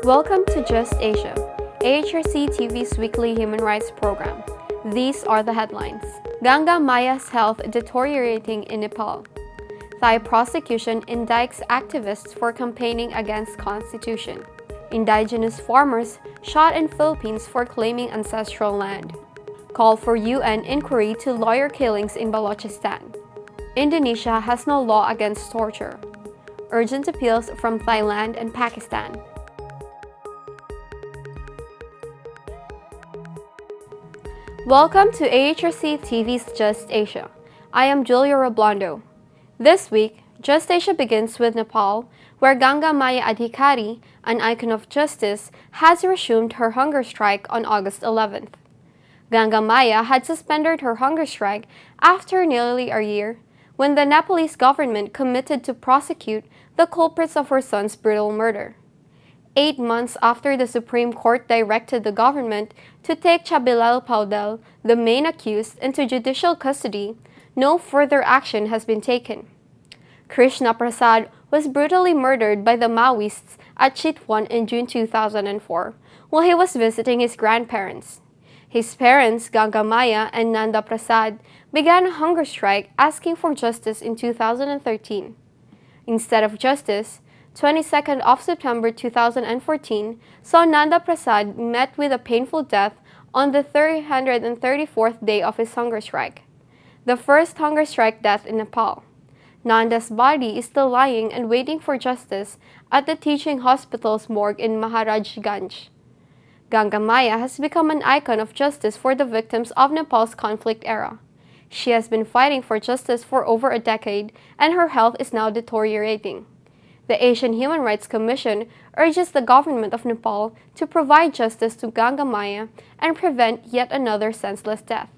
Welcome to Just Asia, AHRC TV's weekly human rights program. These are the headlines. Ganga Maya's health deteriorating in Nepal. Thai prosecution indicts activists for campaigning against constitution. Indigenous farmers shot in Philippines for claiming ancestral land. Call for UN inquiry to lawyer killings in Balochistan. Indonesia has no law against torture. Urgent appeals from Thailand and Pakistan. Welcome to AHRC TV's Just Asia. I am Julia Roblando. This week, Just Asia begins with Nepal, where Ganga Maya Adhikari, an icon of justice, has resumed her hunger strike on August 11th. Ganga Maya had suspended her hunger strike after nearly a year, when the Nepalese government committed to prosecute the culprits of her son's brutal murder. 8 months after the Supreme Court directed the government to take Chabilal Paudel, the main accused, into judicial custody, no further action has been taken. Krishna Prasad was brutally murdered by the Maoists at Chitwan in June 2004 while he was visiting his grandparents. His parents, Ganga Maya and Nanda Prasad, began a hunger strike asking for justice in 2013. Instead of justice, 22nd of September 2014 saw Nanda Prasad met with a painful death on the 334th day of his hunger strike, the first hunger strike death in Nepal. Nanda's body is still lying and waiting for justice at the teaching hospital's morgue in Maharajganj. Ganga Maya has become an icon of justice for the victims of Nepal's conflict era. She has been fighting for justice for over a decade, and her health is now deteriorating. The Asian Human Rights Commission urges the government of Nepal to provide justice to Ganga Maya and prevent yet another senseless death.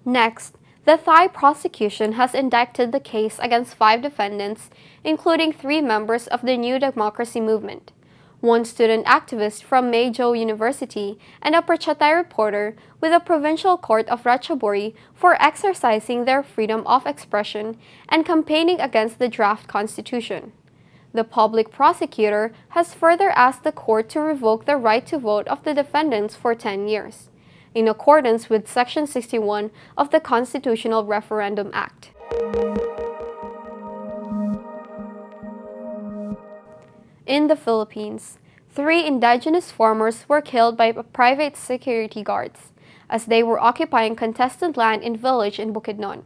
Next, the Thai prosecution has indicted the case against 5 defendants, including 3 members of the New Democracy Movement, 1 student activist from Maejo University, and a Prachatai reporter with the Provincial Court of Ratchaburi for exercising their freedom of expression and campaigning against the draft constitution. The public prosecutor has further asked the court to revoke the right to vote of the defendants for 10 years, in accordance with Section 61 of the Constitutional Referendum Act. In the Philippines, 3 indigenous farmers were killed by private security guards as they were occupying contested land in village in Bukidnon.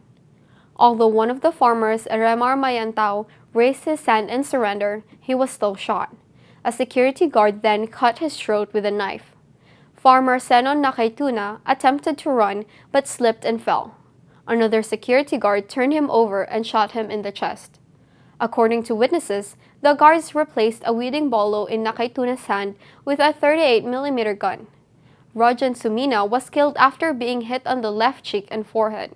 Although one of the farmers, Remar Mayantao, raised his hand and surrendered, he was still shot. A security guard then cut his throat with a knife. Farmer Senon Nakaituna attempted to run but slipped and fell. Another security guard turned him over and shot him in the chest. According to witnesses, the guards replaced a weeding bolo in Nakaituna's hand with a 38mm gun. Rojan Sumina was killed after being hit on the left cheek and forehead.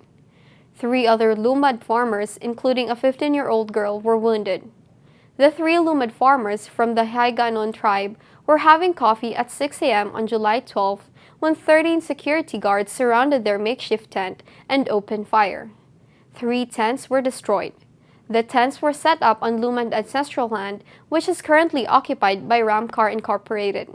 3 other Lumad farmers, including a 15-year-old girl, were wounded. The 3 Lumad farmers from the Higanon tribe were having coffee at 6 a.m. on July 12 when 13 security guards surrounded their makeshift tent and opened fire. 3 tents were destroyed. The tents were set up on Lumad ancestral land, which is currently occupied by Ramcar Incorporated.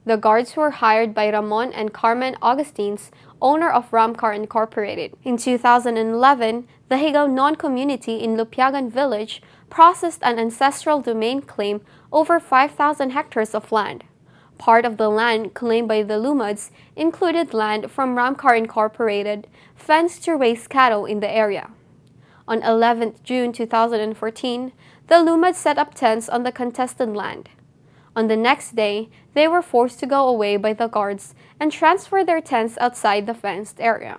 The guards were hired by Ramon and Carmen Augustines, owner of Ramcar Incorporated. In 2011, the Higanon community in Lupiagan village processed an ancestral domain claim over 5,000 hectares of land. Part of the land claimed by the Lumads included land from Ramcar Incorporated, fenced to raise cattle in the area. On 11th June 2014, the Lumads set up tents on the contested land. On the next day, they were forced to go away by the guards and transfer their tents outside the fenced area.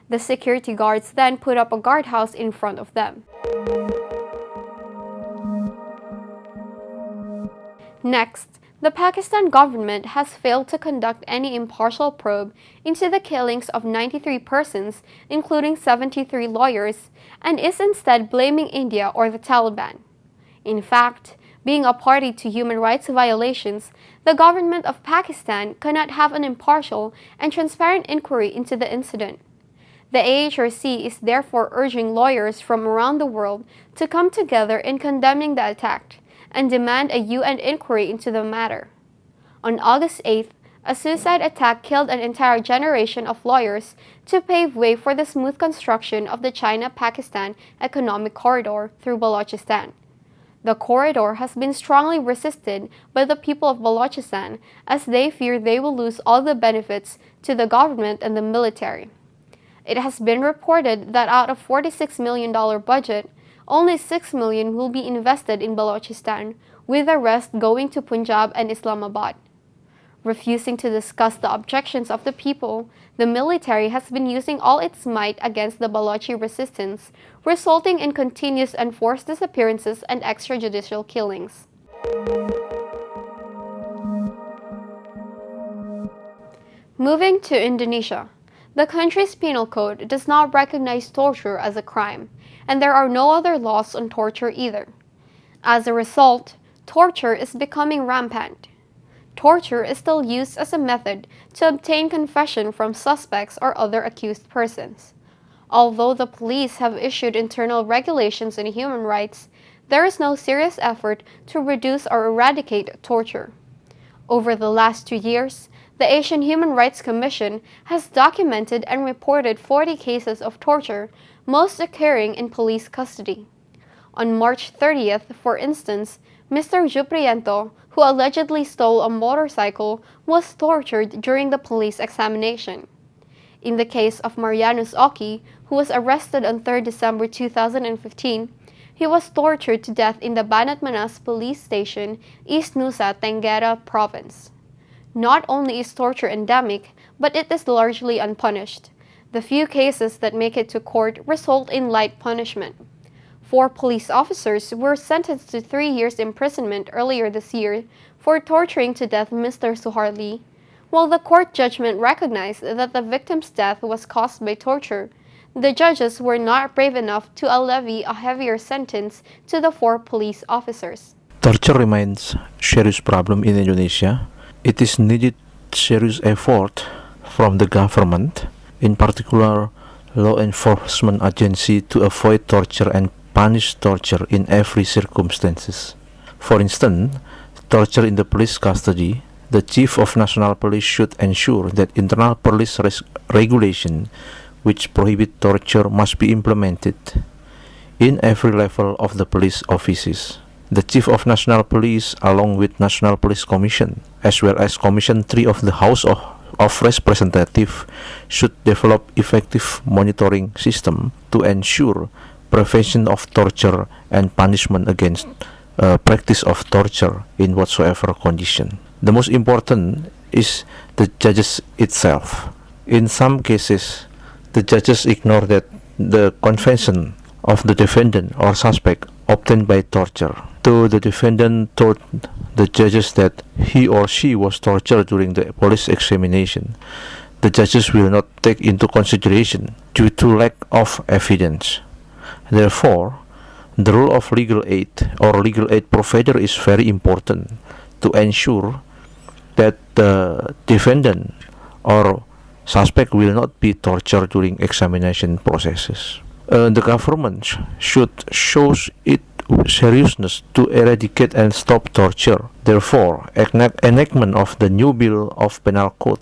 The security guards then put up a guardhouse in front of them. Next, the Pakistan government has failed to conduct any impartial probe into the killings of 93 persons, including 73 lawyers, and is instead blaming India or the Taliban. In fact, being a party to human rights violations, the government of Pakistan cannot have an impartial and transparent inquiry into the incident. The AHRC is therefore urging lawyers from around the world to come together in condemning the attack and demand a UN inquiry into the matter. On August 8th, a suicide attack killed an entire generation of lawyers to pave way for the smooth construction of the China-Pakistan economic corridor through Balochistan. The corridor has been strongly resisted by the people of Balochistan as they fear they will lose all the benefits to the government and the military. It has been reported that out of $46 million budget, only $6 million will be invested in Balochistan, with the rest going to Punjab and Islamabad. Refusing to discuss the objections of the people, the military has been using all its might against the Balochi resistance, resulting in continuous enforced disappearances and extrajudicial killings. Moving to Indonesia. The country's penal code does not recognize torture as a crime, and there are no other laws on torture either. As a result, torture is becoming rampant. Torture is still used as a method to obtain confession from suspects or other accused persons. Although the police have issued internal regulations on human rights, there is no serious effort to reduce or eradicate torture. Over the last 2 years, the Asian Human Rights Commission has documented and reported 40 cases of torture, most occurring in police custody. On March 30th, for instance, Mr. Jupriento, who allegedly stole a motorcycle, was tortured during the police examination. In the case of Marianus Oki, who was arrested on 3 December 2015, he was tortured to death in the Banatmanas police station, East Nusa Tenggara province. Not only is torture endemic, but it is largely unpunished. The few cases that make it to court result in light punishment. 4 police officers were sentenced to 3 years imprisonment earlier this year for torturing to death Mr. Suharli. While the court judgment recognized that the victim's death was caused by torture, the judges were not brave enough to levy a heavier sentence to the 4 police officers. Torture remains a serious problem in Indonesia. It is needed serious effort from the government, in particular law enforcement agency, to avoid torture and punish torture in every circumstances. For instance, torture in the police custody, the Chief of National Police should ensure that internal police regulation which prohibit torture must be implemented in every level of the police offices. The Chief of National Police, along with National Police Commission, as well as Commission 3 of the House of Representatives, should develop effective monitoring system to ensure prevention of torture and punishment against practice of torture in whatsoever condition. The most important is the judges itself. In some cases, the judges ignore that the confession of the defendant or suspect obtained by torture. Though the defendant told the judges that he or she was tortured during the police examination, the judges will not take into consideration due to lack of evidence. Therefore, the role of legal aid or legal aid provider is very important to ensure that the defendant or suspect will not be tortured during examination processes. The government should show its seriousness to eradicate and stop torture. Therefore, enactment of the new bill of penal code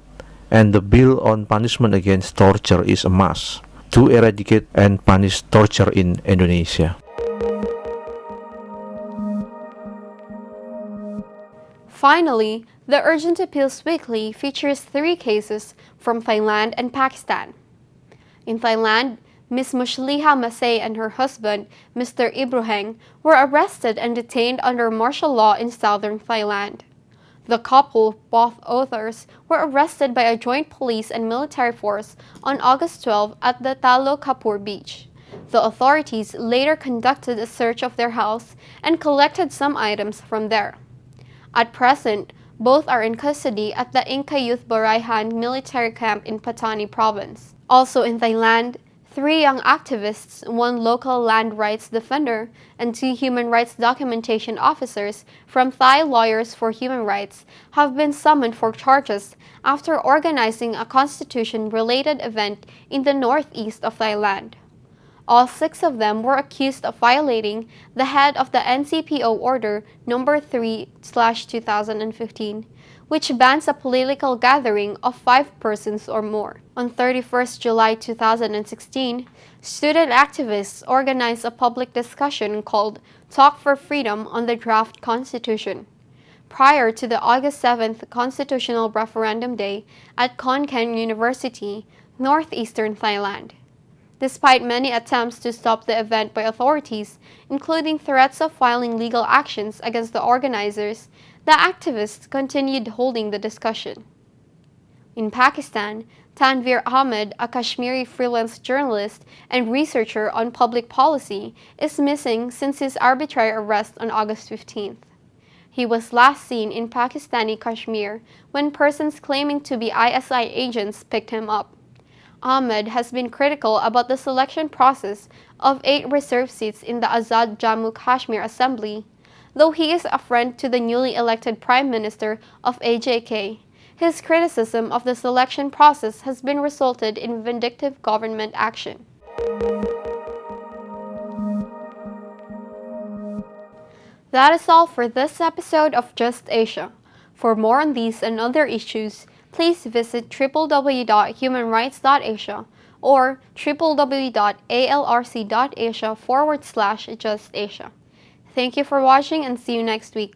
and the bill on punishment against torture is a must to eradicate and punish torture in Indonesia. Finally, the Urgent Appeals Weekly features 3 cases from Thailand and Pakistan. In Thailand, Ms. Mushliha Masay and her husband, Mr. Ibrahim, were arrested and detained under martial law in southern Thailand. The couple, both authors, were arrested by a joint police and military force on August 12 at the Talo Kapur beach. The authorities later conducted a search of their house and collected some items from there. At present, both are in custody at the Inka Youth Baraihan military camp in Patani province. Also in Thailand, 3 young activists, 1 local land rights defender, and 2 human rights documentation officers from Thai Lawyers for Human Rights have been summoned for charges after organizing a constitution-related event in the northeast of Thailand. All 6 of them were accused of violating the head of the NCPO Order No. 3/2015, which bans a political gathering of 5 persons or more. On 31st July 2016, student activists organized a public discussion called Talk for Freedom on the Draft Constitution, prior to the August 7th Constitutional Referendum Day at Khon Kaen University, northeastern Thailand. Despite many attempts to stop the event by authorities, including threats of filing legal actions against the organizers, the activists continued holding the discussion. In Pakistan, Tanveer Ahmed, a Kashmiri freelance journalist and researcher on public policy, is missing since his arbitrary arrest on August 15th. He was last seen in Pakistani Kashmir when persons claiming to be ISI agents picked him up. Ahmed has been critical about the selection process of 8 reserve seats in the Azad Jammu Kashmir Assembly, though he is a friend to the newly elected Prime Minister of AJK. His criticism of the selection process has been resulted in vindictive government action. That is all for this episode of Just Asia. For more on these and other issues, please visit www.humanrights.asia or www.alrc.asia/justasia. Thank you for watching and see you next week.